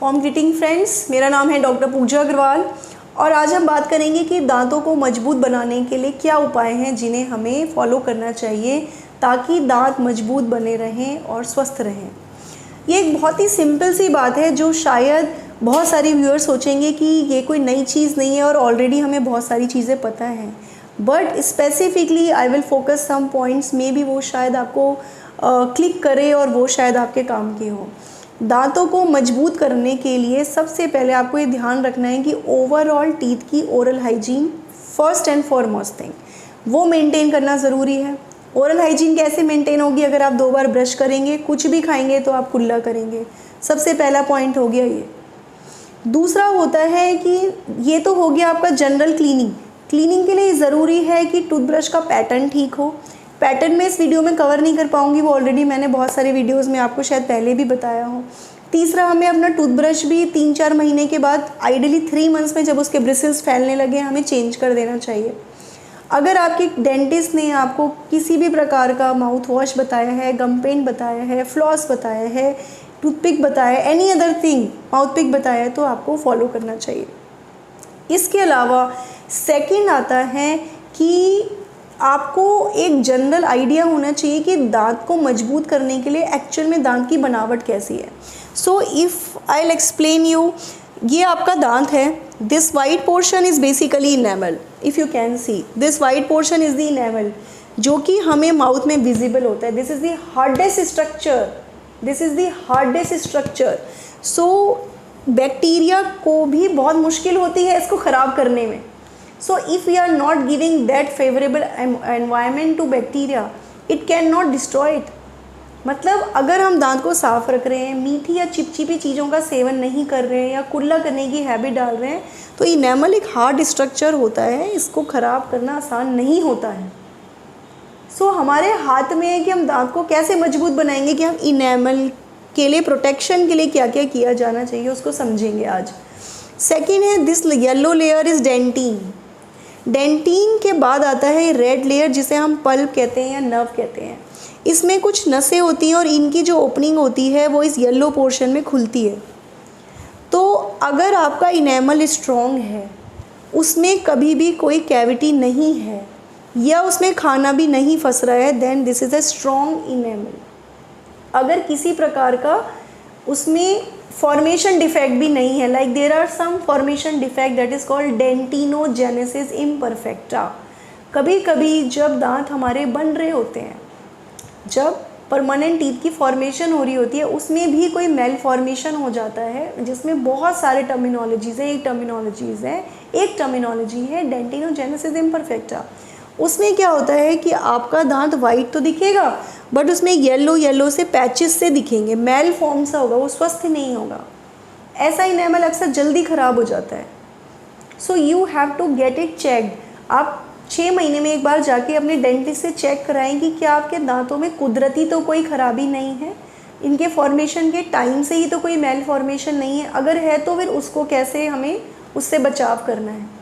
Home greeting friends, मेरा नाम है डॉक्टर पूजा अग्रवाल और आज हम बात करेंगे कि दांतों को मजबूत बनाने के लिए क्या उपाय हैं जिन्हें हमें फॉलो करना चाहिए ताकि दांत मजबूत बने रहें और स्वस्थ रहें। ये एक बहुत ही सिंपल सी बात है जो शायद बहुत सारे व्यूअर्स सोचेंगे कि ये कोई नई चीज़ नहीं है और ऑलरेडी हमें बहुत सारी चीज़ें पता हैं, but specifically I will focus some points, maybe वो शायद आपको क्लिक करे और वो शायद आपके काम के हो। दांतों को मजबूत करने के लिए सबसे पहले आपको ये ध्यान रखना है कि ओवरऑल टीथ की oral hygiene first and foremost thing वो मेंटेन करना ज़रूरी है। ओरल हाइजीन कैसे मेंटेन होगी? अगर आप 2 बार ब्रश करेंगे, कुछ भी खाएंगे तो आप कुल्ला करेंगे। सबसे पहला पॉइंट हो गया ये। दूसरा होता है कि ये तो हो गया आपका जनरल क्लीनिंग के लिए ज़रूरी है कि टूथब्रश का पैटर्न ठीक हो। पैटर्न में इस वीडियो में कवर नहीं कर पाऊंगी, वो ऑलरेडी मैंने बहुत सारे वीडियोस में आपको शायद पहले भी बताया हो। तीसरा, हमें अपना टूथब्रश भी 3-4 महीने के बाद, आइडियली 3 मंथ्स में जब उसके ब्रिसल्स फैलने लगे, हमें चेंज कर देना चाहिए। अगर आपके डेंटिस्ट ने आपको किसी भी प्रकार का माउथ वॉश बताया है, गम पेंट बताया है, फ्लॉस बताया है, टूथपिक बताया है, any other thing mouth pick बताया है, तो आपको फॉलो करना चाहिए। इसके अलावा सेकंड आता है कि आपको एक जनरल आइडिया होना चाहिए कि दांत को मजबूत करने के लिए एक्चुअल में दांत की बनावट कैसी है। So if I will explain you, ये आपका दांत है। This white portion is basically enamel. If you can see, this white portion is the enamel जो कि हमें माउथ में विजिबल होता है। This is the hardest structure. So bacteria को भी बहुत मुश्किल होती है इसको ख़राब करने में। So if we are not giving that favorable environment to bacteria, it cannot destroy it. मतलब अगर हम दांत को साफ रख रहे हैं, मीठी या चिपचिपी चीज़ों का सेवन नहीं कर रहे हैं या कुल्ला करने की हैबिट डाल रहे हैं, तो इनेमल एक हार्ड स्ट्रक्चर होता है, इसको ख़राब करना आसान नहीं होता है। सो हमारे हाथ में है कि हम दांत को कैसे मजबूत बनाएंगे, कि हम इनेमल के लिए प्रोटेक्शन के लिए क्या क्या किया जाना चाहिए उसको समझेंगे आज। सेकेंड है, this yellow layer is dentin. Dentin के बाद आता है रेड लेयर जिसे हम पल्प कहते हैं या नर्व कहते हैं। इसमें कुछ नसें होती हैं और इनकी जो ओपनिंग होती है वो इस येलो पोर्शन में खुलती है। तो अगर आपका इनेमल स्ट्रॉन्ग है, उसमें कभी भी कोई कैविटी नहीं है या उसमें खाना भी नहीं फंस रहा है, then this is a strong enamel. अगर किसी प्रकार का उसमें फॉर्मेशन डिफेक्ट भी नहीं है, like there are some formation defect that is called dentinogenesis imperfecta. कभी कभी जब दांत हमारे बन रहे होते हैं, जब परमानेंट टीथ की फॉर्मेशन हो रही होती है, उसमें भी कोई मेल फॉर्मेशन हो जाता है जिसमें बहुत सारे टर्मिनोलॉजीज़ हैं। एक टर्मिनोलॉजी है डेंटिनोजेनेसिस इम्परफेक्टा। उसमें क्या होता है कि आपका दांत वाइट तो दिखेगा बट उसमें येलो से पैचेस से दिखेंगे, मेल फॉर्म सा होगा, वो स्वस्थ नहीं होगा। ऐसा इनेमल अक्सर जल्दी ख़राब हो जाता है। So you have to get it checked. आप 6 महीने में एक बार जाके अपने डेंटिस्ट से चेक कराएं कि क्या आपके दांतों में कुदरती तो कोई ख़राबी नहीं है, इनके फॉर्मेशन के टाइम से ही तो कोई मेल फॉर्मेशन नहीं है। अगर है तो फिर उसको कैसे हमें उससे बचाव करना है।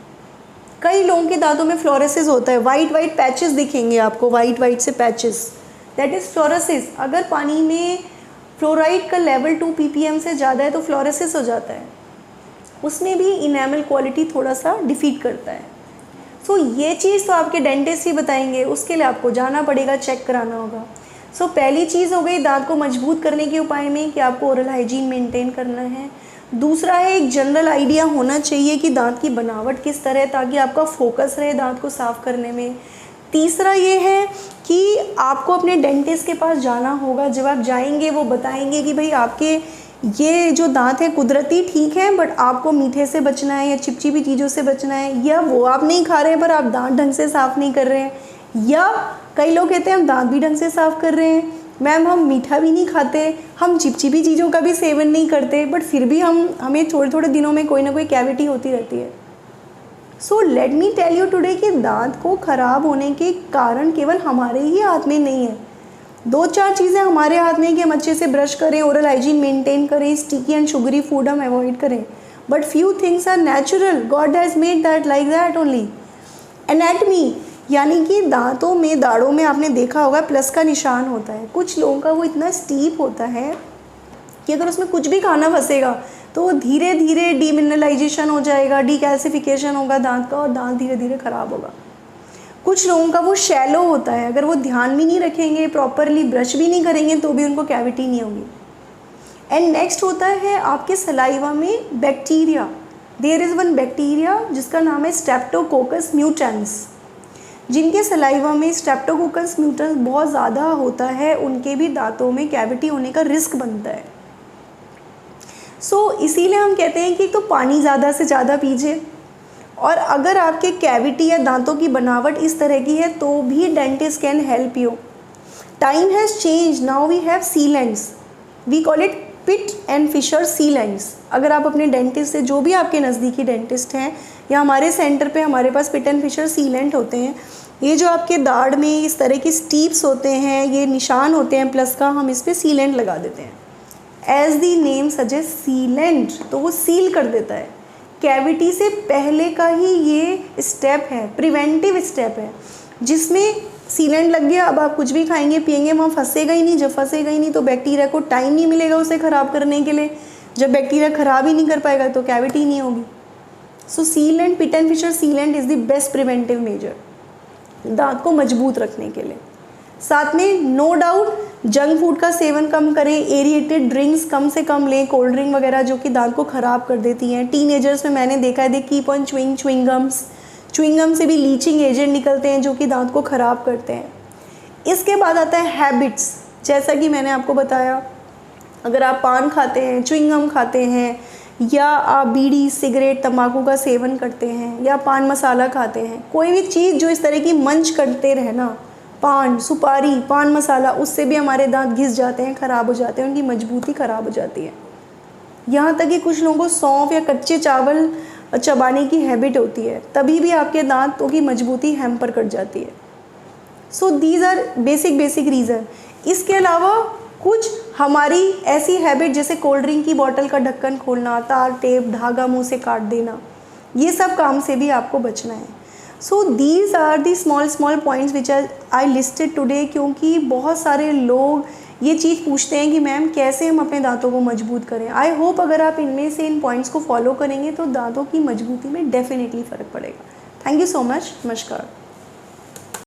कई लोगों के दांतों में फ्लोरोसिस होता है, वाइट पैचेस दिखेंगे आपको, वाइट से पैचेस, दैट इज़ फ्लोरोसिस। अगर पानी में फ्लोराइड का लेवल 2 ppm से ज़्यादा है तो फ्लोरोसिस हो जाता है, उसमें भी इनेमल क्वालिटी थोड़ा सा डिफीट करता है। सो ये चीज़ तो आपके डेंटिस्ट ही बताएंगे, उसके लिए आपको जाना पड़ेगा, चेक कराना होगा। सो पहली चीज़ हो गई दांत को मजबूत करने के उपाय में कि आपको ओरल हाइजीन मेंटेन करना है। दूसरा है, एक जनरल आइडिया होना चाहिए कि दांत की बनावट किस तरह है ताकि आपका फोकस रहे दांत को साफ़ करने में। तीसरा ये है कि आपको अपने डेंटिस्ट के पास जाना होगा। जब आप जाएंगे वो बताएंगे कि भाई आपके ये जो दांत है कुदरती ठीक है, बट आपको मीठे से बचना है या चिपचिपी चीज़ों से बचना है, या वो आप नहीं खा रहे हैं पर आप दांत ढंग से साफ़ नहीं कर रहे हैं, या कई लोग कहते हैं हम दांत भी ढंग से साफ़ कर रहे हैं, मैम हम मीठा भी नहीं खाते, हम चिपचिपी चीज़ों का भी सेवन नहीं करते, बट फिर भी हमें थोड़े दिनों में कोई ना कोई कैविटी होती रहती है। So let me tell you today कि दांत को ख़राब होने के कारण केवल हमारे ही हाथ में नहीं है। 2-4 चीज़ें हमारे हाथ में कि हम अच्छे से ब्रश करें, ओरल हाइजीन मेंटेन करें, स्टिकी एंड शुगरी फूड हम अवॉइड करें, but few things are natural, God has made that like that only. Anatomy, यानी कि दांतों में, दाढ़ों में आपने देखा होगा प्लस का निशान होता है। कुछ लोगों का वो इतना स्टीप होता है कि अगर उसमें कुछ भी खाना फंसेगा तो धीरे धीरे डीमिनरलाइजेशन हो जाएगा, डीकैल्सिफिकेशन होगा दांत का और दांत धीरे धीरे ख़राब होगा। कुछ लोगों का वो शैलो होता है, अगर वो ध्यान भी नहीं रखेंगे, प्रॉपरली ब्रश भी नहीं करेंगे तो भी उनको कैविटी नहीं होगी। एंड नेक्स्ट होता है आपके सलाइवा में bacteria. There is one bacteria जिसका नाम है स्ट्रेप्टोकोकस म्यूटेंस। जिनके सलाइवा में स्ट्रेप्टोकोकस म्यूटेंस बहुत ज़्यादा होता है, उनके भी दांतों में कैविटी होने का रिस्क बनता है। इसीलिए हम कहते हैं कि तो पानी ज़्यादा से ज़्यादा पीजिए, और अगर आपके कैविटी या दांतों की बनावट इस तरह की है तो भी dentist can help you. Time has change, now we have sealants, we call it pit and fissure sealants. अगर आप अपने डेंटिस्ट से, जो भी आपके नज़दीकी डेंटिस्ट हैं या हमारे सेंटर पे हमारे पास पिट एंड फिशर सीलेंट होते हैं, ये जो आपके दाढ़ में इस तरह की स्टीप्स होते हैं, ये निशान होते हैं प्लस का, हम इस पर सीलेंट लगा देते हैं। As the name suggest sealant, तो वो सील कर देता है। कैविटी से पहले का ही ये स्टेप है, प्रिवेंटिव स्टेप है, जिसमें सीलेंट लग गया, अब आप कुछ भी खाएंगे पिएंगे वहाँ फंसेगा ही नहीं। जब फंसेगा ही नहीं तो बैक्टीरिया को टाइम नहीं मिलेगा उसे ख़राब करने के लिए। जब बैक्टीरिया ख़राब ही नहीं कर पाएगा तो कैविटी नहीं होगी। So sealant, pit and fissure sealant is the best preventive measure दांत को मजबूत रखने के लिए। साथ में नो डाउट जंक फूड का सेवन कम करें, एरिएटेड ड्रिंक्स कम से कम लें, कोल्ड ड्रिंक वगैरह जो कि दांत को ख़राब कर देती हैं। टीनेजर्स में मैंने देखा है, दे कीप ऑन च्युइंगम से भी लीचिंग एजेंट निकलते हैं जो कि दांत को ख़राब करते हैं। इसके बाद आता है हैबिट्स। जैसा कि मैंने आपको बताया, अगर आप पान खाते हैं, च्युइंगम खाते हैं, या आप बीड़ी, सिगरेट, तंबाकू का सेवन करते हैं, या पान मसाला खाते हैं, कोई भी चीज़ जो इस तरह की मंच करते रहना, पान, सुपारी, पान मसाला, उससे भी हमारे दांत घिस जाते हैं, ख़राब हो जाते हैं, उनकी मजबूती ख़राब हो जाती है। यहाँ तक कि कुछ लोगों को सौंफ या कच्चे चावल चबाने की हैबिट होती है, तभी भी आपके दांतों की मजबूती हैम्पर कर जाती है। So these are basic reason. इसके अलावा कुछ हमारी ऐसी हैबिट, जैसे कोल्ड ड्रिंक की बोतल का ढक्कन खोलना, तार, टेप, धागा मुंह से काट देना, ये सब काम से भी आपको बचना है। So these are the small points which I listed today, क्योंकि बहुत सारे लोग ये चीज़ पूछते हैं कि मैम कैसे हम अपने दांतों को मजबूत करें। आई होप अगर आप इनमें से इन पॉइंट्स को फॉलो करेंगे तो दांतों की मजबूती में डेफिनेटली फ़र्क पड़ेगा। Thank you so much. नमस्कार।